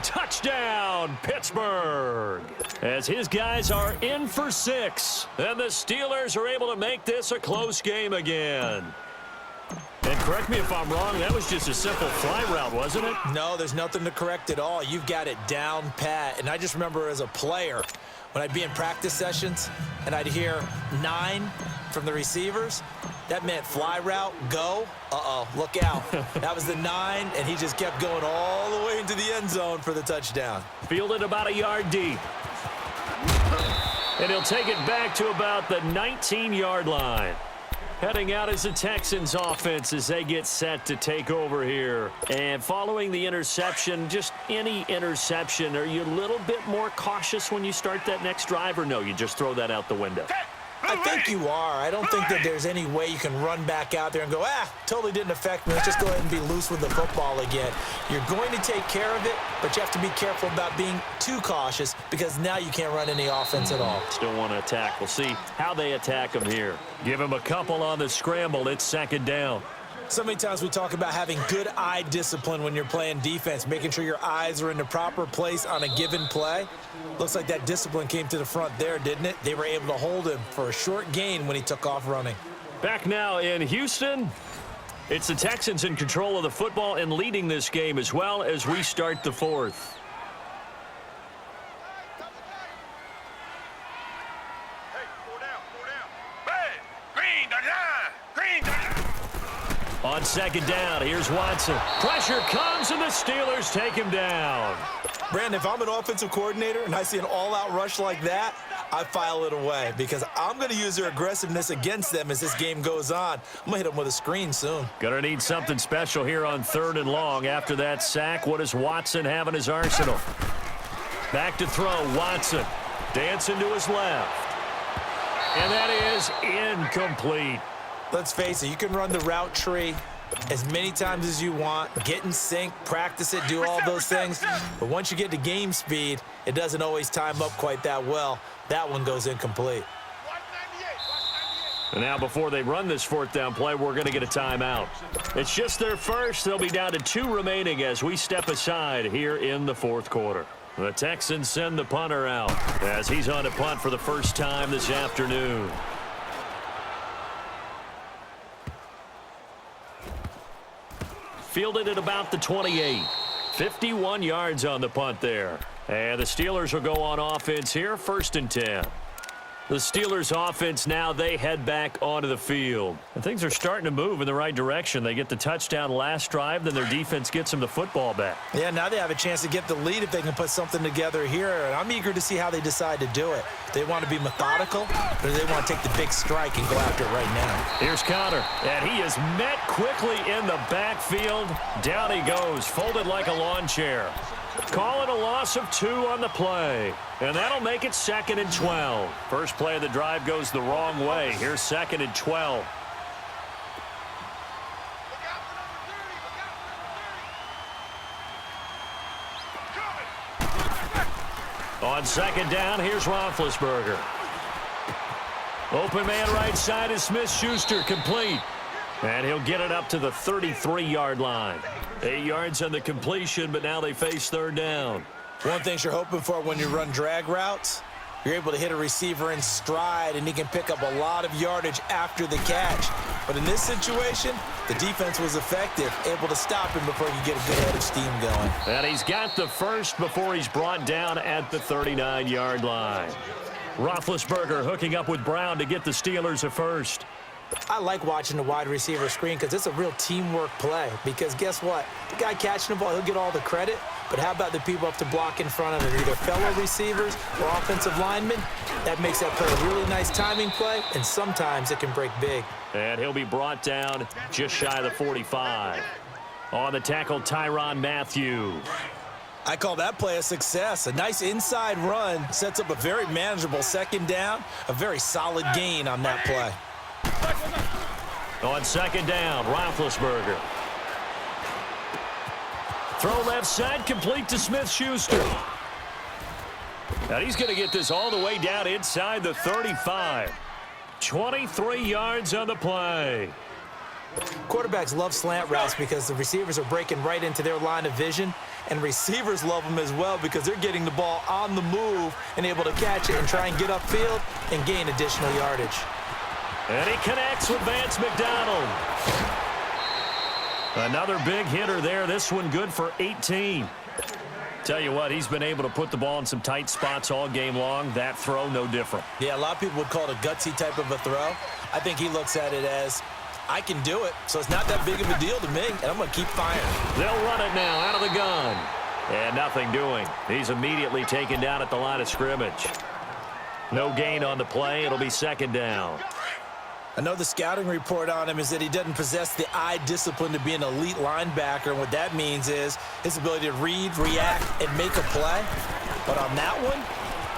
Touchdown, Pittsburgh. As his guys are in for 6. And the Steelers are able to make this a close game again. And correct me if I'm wrong, that was just a simple fly route, wasn't it? No, there's nothing to correct at all. You've got it down pat. And I just remember as a player, when I'd be in practice sessions and I'd hear 9 from the receivers, that meant fly route, go. Uh-oh, look out. That was the 9, and he just kept going all the way into the end zone for the touchdown. Fielded about a yard deep. And he'll take it back to about the 19-yard line. Heading out is the Texans offense as they get set to take over here. And following the interception, just any interception, are you a little bit more cautious when you start that next drive, or no, you just throw that out the window? I think you are. I don't think that there's any way you can run back out there and go, totally didn't affect me. Let's just go ahead and be loose with the football again. You're going to take care of it, but you have to be careful about being too cautious because now you can't run any offense at all. Still want to attack. We'll see how they attack him here. Give him a couple on the scramble. It's second down. So many times we talk about having good eye discipline when you're playing defense, making sure your eyes are in the proper place on a given play. Looks like that discipline came to the front there, didn't it? They were able to hold him for a short gain when he took off running. Back now in Houston. It's the Texans in control of the football and leading this game as well as we start the fourth. On second down, here's Watson. Pressure comes, and the Steelers take him down. Brandon, if I'm an offensive coordinator and I see an all-out rush like that, I file it away because I'm going to use their aggressiveness against them as this game goes on. I'm going to hit them with a screen soon. Going to need something special here on 3rd and long. After that sack, what does Watson have in his arsenal? Back to throw, Watson. Dancing to his left. And that is incomplete. Let's face it, you can run the route tree as many times as you want, get in sync, practice it, do all those things. But once you get to game speed, it doesn't always time up quite that well. That one goes incomplete. And now before they run this 4th down play, we're going to get a timeout. It's just their first. They'll be down to 2 remaining as we step aside here in the 4th quarter. The Texans send the punter out as he's on a punt for the first time this afternoon. Fielded at about the 28. 51 yards on the punt there. And the Steelers will go on offense here, 1st and 10. The Steelers offense now, they head back onto the field. And things are starting to move in the right direction. They get the touchdown last drive, then their defense gets them the football back. Yeah, now they have a chance to get the lead if they can put something together here. And I'm eager to see how they decide to do it. They want to be methodical, or they want to take the big strike and go after it right now. Here's Connor, and he is met quickly in the backfield. Down he goes, folded like a lawn chair. Call it a loss of 2 on the play. And that'll make it 2nd and 12. First play of the drive goes the wrong way. Here's 2nd and 12. On 2nd down, here's Roethlisberger. Open man right side is Smith-Schuster, complete. And he'll get it up to the 33-yard line. 8 yards on the completion, but now they face 3rd down. One thing you're hoping for when you run drag routes, you're able to hit a receiver in stride, and he can pick up a lot of yardage after the catch. But in this situation, the defense was effective, able to stop him before he could get a good head of steam going. And he's got the first before he's brought down at the 39-yard line. Roethlisberger hooking up with Brown to get the Steelers a first. I like watching the wide receiver screen because it's a real teamwork play. Because guess what? The guy catching the ball, he'll get all the credit. But how about the people up to block in front of him, either fellow receivers or offensive linemen? That makes that play a really nice timing play, and sometimes it can break big. And he'll be brought down just shy of the 45. On the tackle, Tyrann Mathieu. I call that play a success. A nice inside run sets up a very manageable 2nd down, a very solid gain on that play. On 2nd down, Roethlisberger. Throw left side, complete to Smith-Schuster. Now he's going to get this all the way down inside the 35. 23 yards on the play. Quarterbacks love slant routes because the receivers are breaking right into their line of vision. And receivers love them as well because they're getting the ball on the move and able to catch it and try and get upfield and gain additional yardage. And he connects with Vance McDonald. Another big hitter there. This one good for 18. Tell you what, he's been able to put the ball in some tight spots all game long. That throw, no different. Yeah, a lot of people would call it a gutsy type of a throw. I think he looks at it as, I can do it, so it's not that big of a deal to me, and I'm going to keep firing. They'll run it now out of the gun. And nothing doing. He's immediately taken down at the line of scrimmage. No gain on the play. It'll be second down. I know the scouting report on him is that he doesn't possess the eye discipline to be an elite linebacker, and what that means is his ability to read, react, and make a play. But on that one,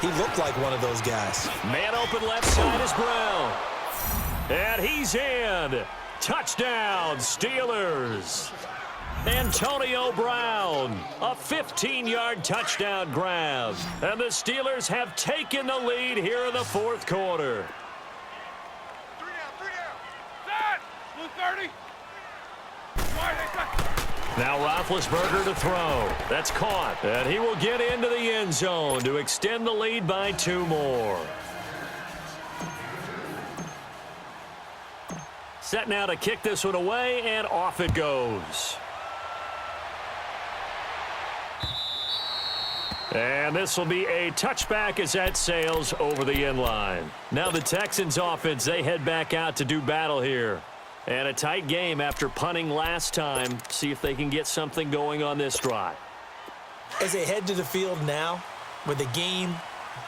he looked like one of those guys. Man open left side is Brown. And he's in. Touchdown, Steelers. Antonio Brown, a 15-yard touchdown grab. And the Steelers have taken the lead here in the fourth quarter. 30. Now Roethlisberger to throw. That's caught. And he will get into the end zone to extend the lead by 2 more. Set now to kick this one away, and off it goes. And this will be a touchback as that sails over the end line. Now the Texans offense, they head back out to do battle here. And a tight game after punting last time. See if they can get something going on this drive. As they head to the field now, with the game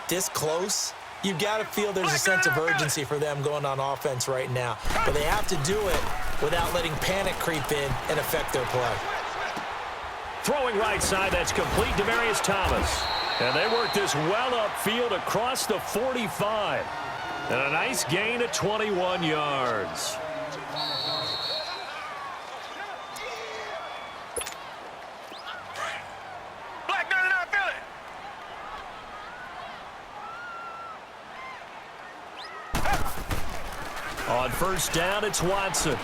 this close, you've got to feel there's a sense of urgency for them going on offense right now. But they have to do it without letting panic creep in and affect their play. Throwing right side, that's complete. Demaryius Thomas. And they work this well upfield across the 45. And a nice gain of 21 yards. On first down, it's Watson.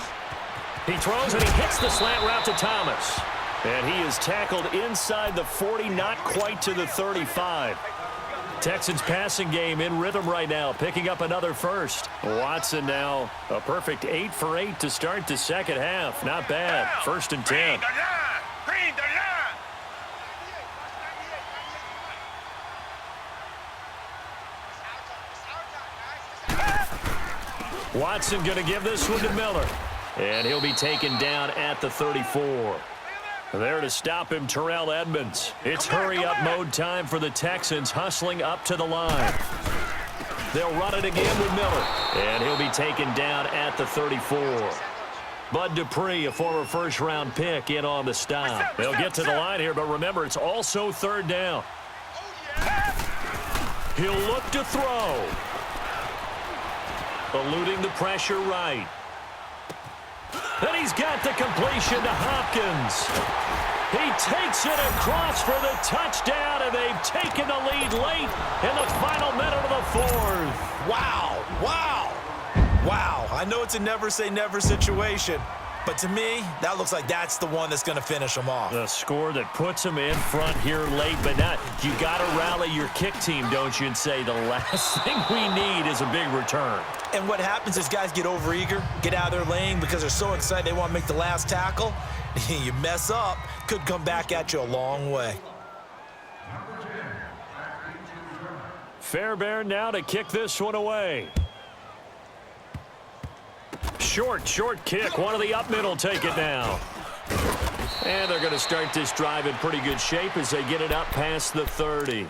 He throws and he hits the slant route to Thomas. And he is tackled inside the 40, not quite to the 35. Texans passing game in rhythm right now, picking up another first. Watson now a perfect 8 for 8 to start the second half. Not bad. First and 10. Watson going to give this one to Miller. And he'll be taken down at the 34. There to stop him, Terrell Edmonds. It's hurry-up mode time for the Texans, hustling up to the line. They'll run it again with Miller. And he'll be taken down at the 34. Bud Dupree, a former first-round pick, in on the stop. They'll get to the line here, but remember, it's also third down. He'll look to throw. Eluding the pressure right. And he's got the completion to Hopkins. He takes it across for the touchdown, and they've taken the lead late in the final minute of the fourth. Wow, wow, wow. I know it's a never-say-never situation, but to me, that looks like that's the one that's going to finish them off. The score that puts them in front here late, but not. You got to rally your kick team, don't you, and say the last thing we need is a big return. And what happens is guys get overeager, get out of their lane because they're so excited they want to make the last tackle. You mess up, could come back at you a long way. Fairbairn now to kick this one away. Short kick. One of the up middle take it now. And they're going to start this drive in pretty good shape as they get it up past the 30.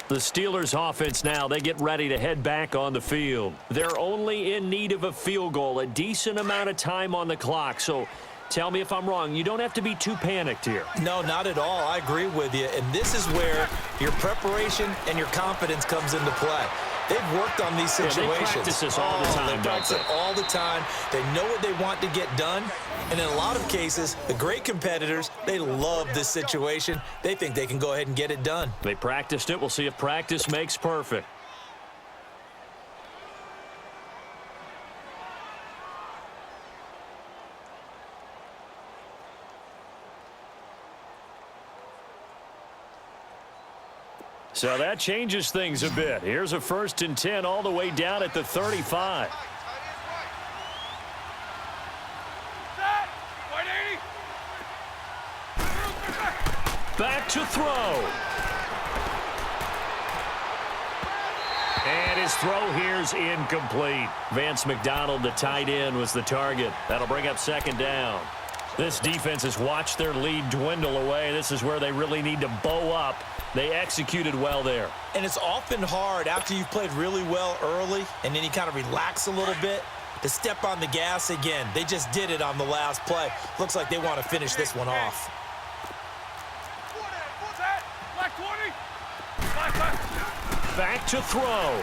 The Steelers offense now, they get ready to head back on the field. They're only in need of a field goal, a decent amount of time on the clock. So tell me if I'm wrong. You don't have to be too panicked here. No, not at all. I agree with you. And this is where your preparation and your confidence comes into play. They've worked on these situations. Yeah, they practice this all the time, they practice it all the time. They know what they want to get done. And in a lot of cases, the great competitors, they love this situation. They think they can go ahead and get it done. They practiced it. We'll see if practice makes perfect. So that changes things a bit. Here's a 1st and 10 all the way down at the 35. Back to throw. And his throw here's incomplete. Vance McDonald, the tight end, was the target. That'll bring up 2nd down. This defense has watched their lead dwindle away. This is where they really need to bow up. They executed well there. And it's often hard after you've played really well early and then you kind of relax a little bit to step on the gas again. They just did it on the last play. Looks like they want to finish this one off. Back to throw.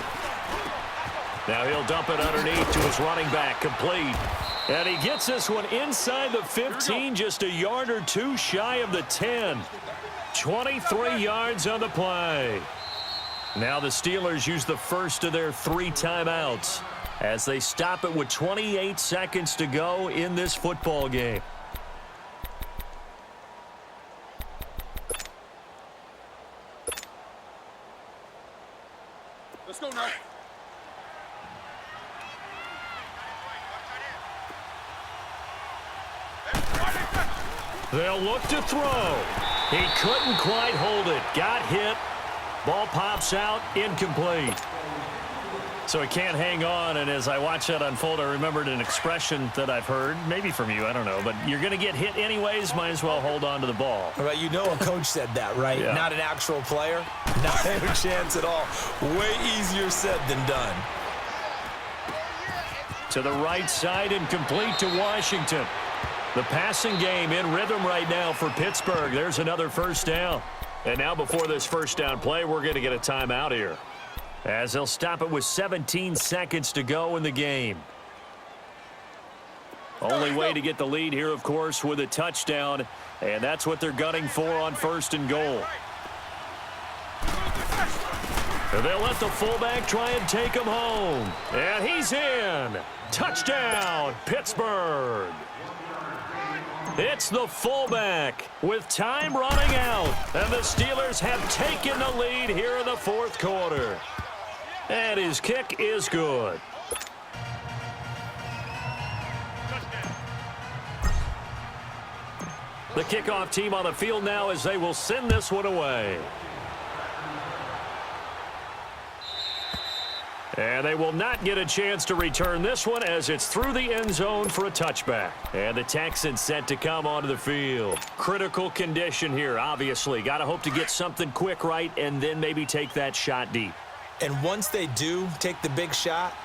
Now he'll dump it underneath to his running back, complete. And he gets this one inside the 15, just a yard or two shy of the 10. 23 yards on the play. Now the Steelers use the first of their 3 timeouts as they stop it with 28 seconds to go in this football game. Let's go now. They'll look to throw. He couldn't quite hold it. Got hit. Ball pops out. Incomplete. So he can't hang on, and as I watch that unfold, I remembered an expression that I've heard, maybe from you, I don't know, but you're going to get hit anyways, might as well hold on to the ball. Well, you know a coach said that, right? Yeah. Not an actual player. Not a chance at all. Way easier said than done. To the right side and complete to Washington. The passing game in rhythm right now for Pittsburgh. There's another 1st down. And now before this 1st down play, we're going to get a timeout here, as they'll stop it with 17 seconds to go in the game. Only way to get the lead here, of course, with a touchdown, and that's what they're gunning for on 1st and goal. And they'll let the fullback try and take him home. And he's in. Touchdown, Pittsburgh. It's the fullback with time running out, and the Steelers have taken the lead here in the 4th quarter. And his kick is good. The kickoff team on the field now as they will send this one away. And they will not get a chance to return this one as it's through the end zone for a touchback. And the Texans set to come onto the field. Critical condition here, obviously. Got to hope to get something quick right and then maybe take that shot deep. And once they do take the big shot,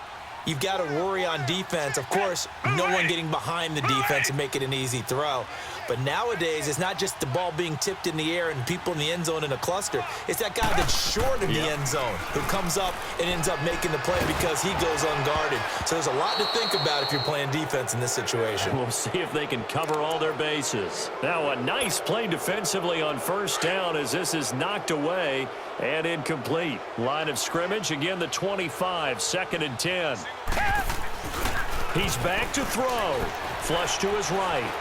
you've got to worry on defense. Of course, no one getting behind the defense and make it an easy throw. But nowadays, it's not just the ball being tipped in the air and people in the end zone in a cluster. It's that guy that's short of the end zone who comes up and ends up making the play because he goes unguarded. So there's a lot to think about if you're playing defense in this situation. We'll see if they can cover all their bases. Now a nice play defensively on 1st down as this is knocked away and incomplete. Line of scrimmage, again the 25, 2nd and 10. He's back to throw. Flush to his right.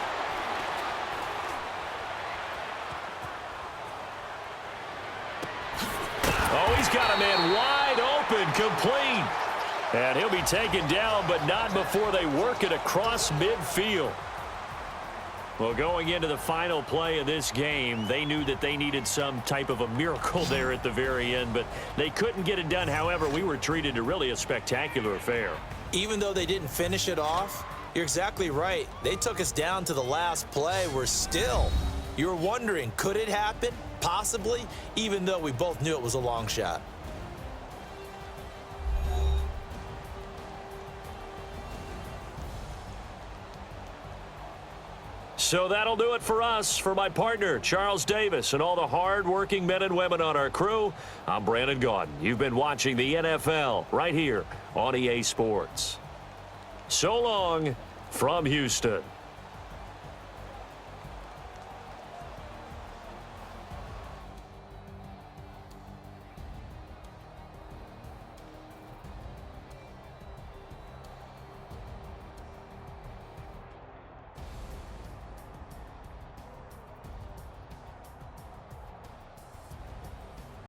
Oh, he's got a man wide open, complete. And he'll be taken down, but not before they work it across midfield. Well, going into the final play of this game, they knew that they needed some type of a miracle there at the very end, but they couldn't get it done. However, we were treated to really a spectacular affair. Even though they didn't finish it off, you're exactly right. They took us down to the last play. We're still, you're wondering, could it happen? Possibly, even though we both knew it was a long shot. So that'll do it for us. For my partner, Charles Davis, and all the hard-working men and women on our crew, I'm Brandon Gaudin. You've been watching the NFL right here on EA Sports. So long from Houston.